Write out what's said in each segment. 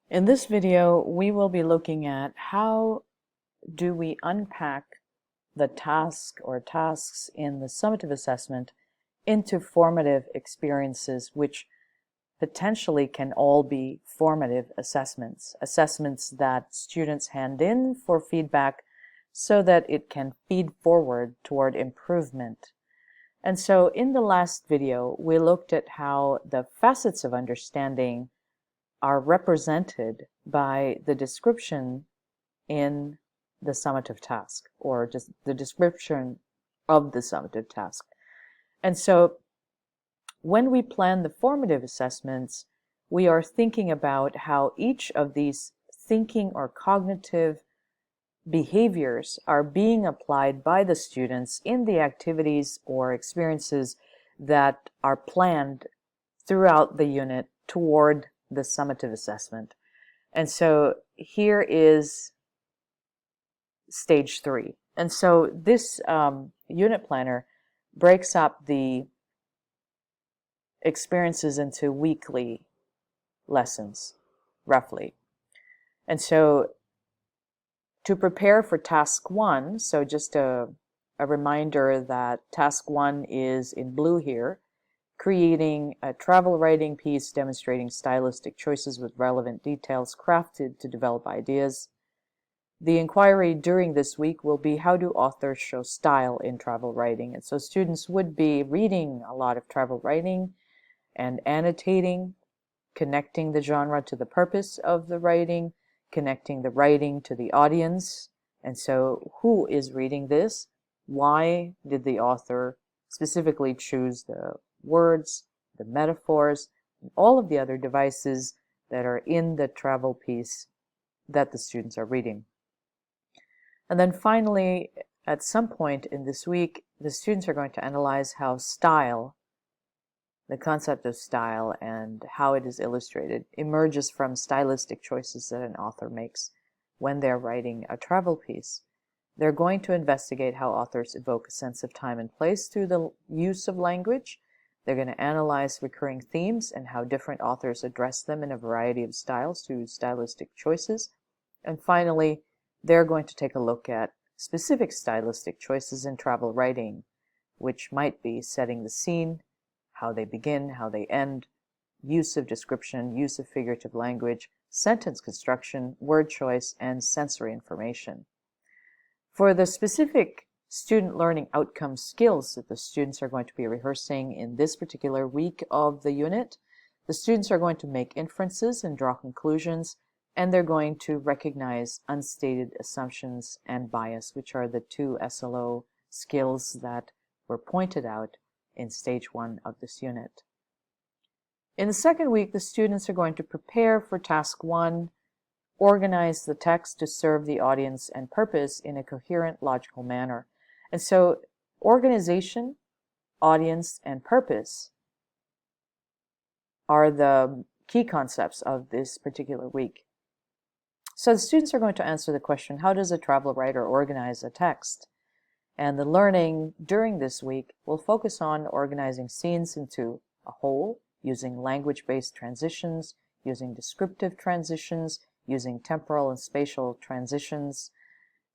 In this video, we will be looking at how do we unpack the task or tasks in the summative assessment into formative experiences, which potentially can all be formative assessments, assessments that students hand in for feedback so that it can feed forward toward improvement. And so in the last video, we looked at how the facets of understanding are represented by the description in the summative task, or just the description of the summative task. And so when we plan the formative assessments, we are thinking about how each of these thinking or cognitive behaviors are being applied by the students in the activities or experiences that are planned throughout the unit toward the summative assessment. And so here is stage 3. And so this unit planner breaks up the experiences into weekly lessons, roughly. And so to prepare for task 1, so just a reminder that task 1 is in blue here, creating a travel writing piece demonstrating stylistic choices with relevant details crafted to develop ideas. The inquiry during this week will be, how do authors show style in travel writing? And so students would be reading a lot of travel writing and annotating, connecting the genre to the purpose of the writing, connecting the writing to the audience. And so who is reading this? Why did the author specifically choose the words, the metaphors, and all of the other devices that are in the travel piece that the students are reading? And then finally, at some point in this week, the students are going to analyze how style, the concept of style and how it is illustrated, emerges from stylistic choices that an author makes when they're writing a travel piece. They're going to investigate how authors evoke a sense of time and place through the use of language. They're going to analyze recurring themes and how different authors address them in a variety of styles through stylistic choices. And finally, they're going to take a look at specific stylistic choices in travel writing, which might be setting the scene, how they begin, how they end, use of description, use of figurative language, sentence construction, word choice, and sensory information. For the specific student learning outcome skills that the students are going to be rehearsing in this particular week of the unit, the students are going to make inferences and draw conclusions, and they're going to recognize unstated assumptions and bias, which are the two SLO skills that were pointed out in stage 1 of this unit. In the second week, the students are going to prepare for task 1, organize the text to serve the audience and purpose in a coherent, logical manner. And so organization, audience, and purpose are the key concepts of this particular week. So the students are going to answer the question, how does a travel writer organize a text? And the learning during this week will focus on organizing scenes into a whole, using language-based transitions, using descriptive transitions, using temporal and spatial transitions.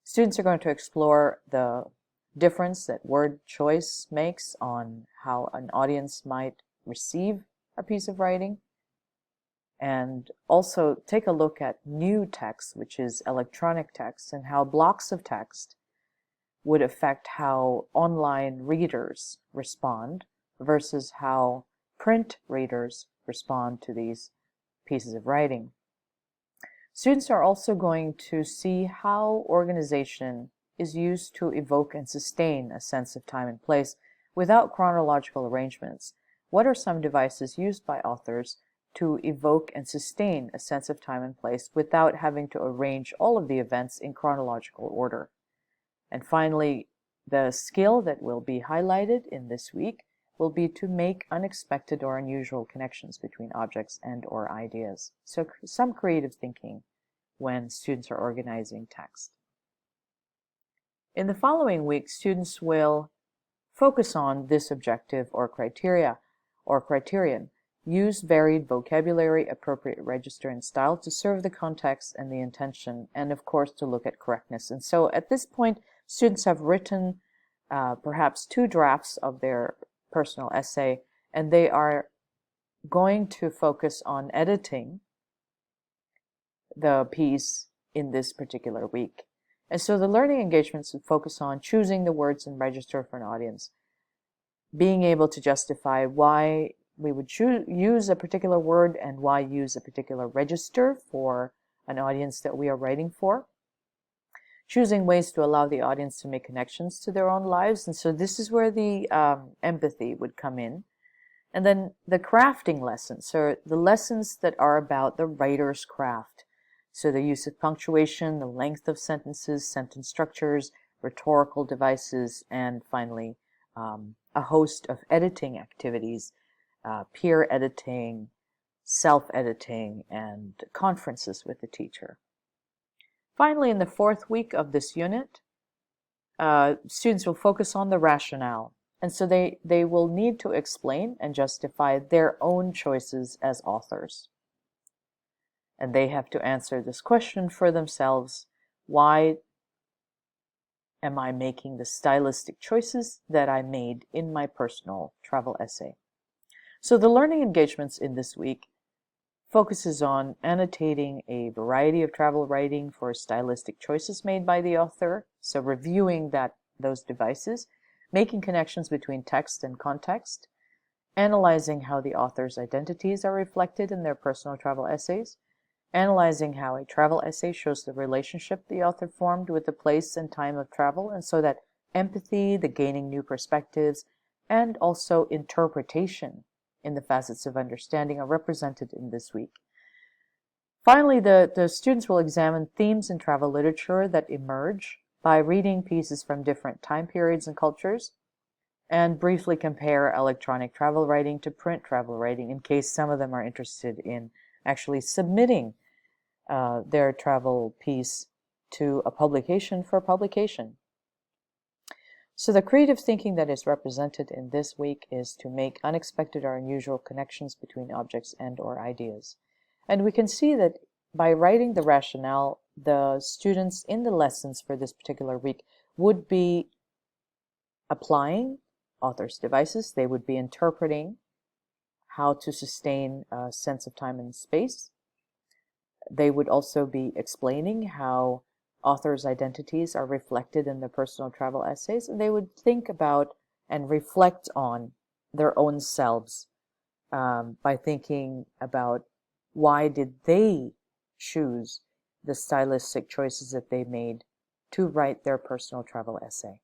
Students are going to explore the difference that word choice makes on how an audience might receive a piece of writing, and also take a look at new text, which is electronic text, and how blocks of text would affect how online readers respond versus how print readers respond to these pieces of writing. Students are also going to see how organization is used to evoke and sustain a sense of time and place without chronological arrangements. What are some devices used by authors to evoke and sustain a sense of time and place without having to arrange all of the events in chronological order? And finally, the skill that will be highlighted in this week will be to make unexpected or unusual connections between objects and or ideas. So some creative thinking when students are organizing text. In the following week, students will focus on this objective or criteria or criterion. use varied vocabulary, appropriate register and style to serve the context and the intention, and of course to look at correctness. And so at this point, students have written perhaps 2 drafts of their personal essay, and they are going to focus on editing the piece in this particular week. And so the learning engagements would focus on choosing the words and register for an audience, being able to justify why we would use a particular word and why use a particular register for an audience that we are writing for, choosing ways to allow the audience to make connections to their own lives. And so this is where the empathy would come in. And then the crafting lessons, so the lessons that are about the writer's craft. So the use of punctuation, the length of sentences, sentence structures, rhetorical devices, and finally a host of editing activities, peer editing, self-editing, and conferences with the teacher. Finally, in the 4th week of this unit, students will focus on the rationale. And so they will need to explain and justify their own choices as authors. And they have to answer this question for themselves: why am I making the stylistic choices that I made in my personal travel essay? So the learning engagements in this week focuses on annotating a variety of travel writing for stylistic choices made by the author, so reviewing those devices, making connections between text and context, analyzing how the author's identities are reflected in their personal travel essays, analyzing how a travel essay shows the relationship the author formed with the place and time of travel, and so that empathy, the gaining new perspectives, and also interpretation in the facets of understanding are represented in this week. Finally, the students will examine themes in travel literature that emerge by reading pieces from different time periods and cultures, and briefly compare electronic travel writing to print travel writing in case some of them are interested in actually submitting their travel piece to a publication for publication. So the creative thinking that is represented in this week is to make unexpected or unusual connections between objects and or ideas. And we can see that by writing the rationale, the students in the lessons for this particular week would be applying author's devices. They would be interpreting how to sustain a sense of time and space. They would also be explaining how authors' identities are reflected in their personal travel essays, and they would think about and reflect on their own selves by thinking about why did they choose the stylistic choices that they made to write their personal travel essay.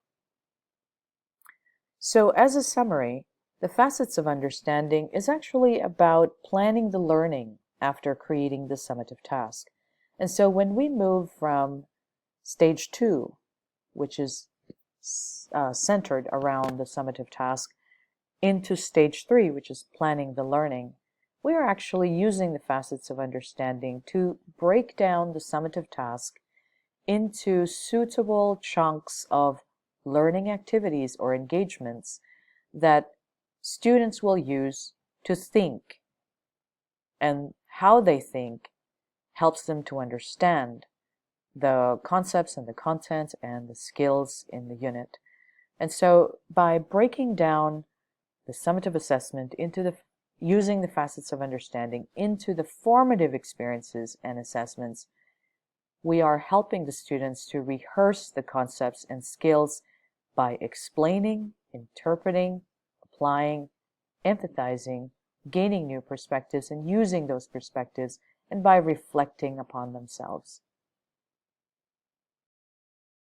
So as a summary, the Facets of Understanding is actually about planning the learning after creating the summative task. And so when we move from stage 2, which is centered around the summative task, into stage 3, which is planning the learning, we are actually using the Facets of Understanding to break down the summative task into suitable chunks of learning activities or engagements that students will use to think, and how they think helps them to understand the concepts and the content and the skills in the unit. And so by breaking down the summative assessment into using the Facets of Understanding into the formative experiences and assessments, we are helping the students to rehearse the concepts and skills by explaining, interpreting, applying, empathizing, gaining new perspectives and using those perspectives, and by reflecting upon themselves.